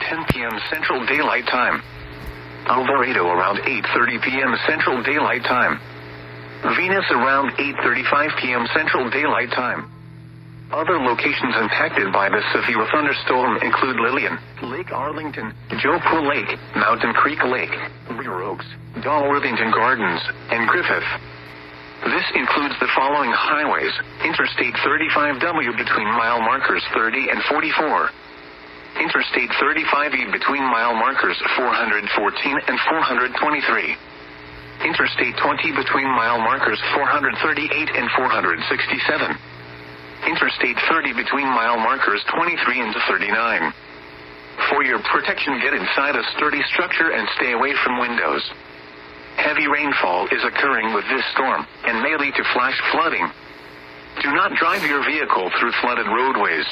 10 p.m. Central Daylight Time. El Dorado around 8:30 p.m. Central Daylight Time. Venus around 8:35 p.m. Central Daylight Time. Other locations impacted by the severe thunderstorm include Lillian, Lake Arlington, Joe Lake, Mountain Creek Lake, Rear Oaks, Dalworthington Gardens, and Griffith. This includes the following highways: Interstate 35W between mile markers 30 and 44. Interstate 35E between mile markers 414 and 423. Interstate 20 between mile markers 438 and 467. Interstate 30 between mile markers 23 and 39. For your protection, get inside a sturdy structure and stay away from windows. Heavy rainfall is occurring with this storm and may lead to flash flooding. Do not drive your vehicle through flooded roadways.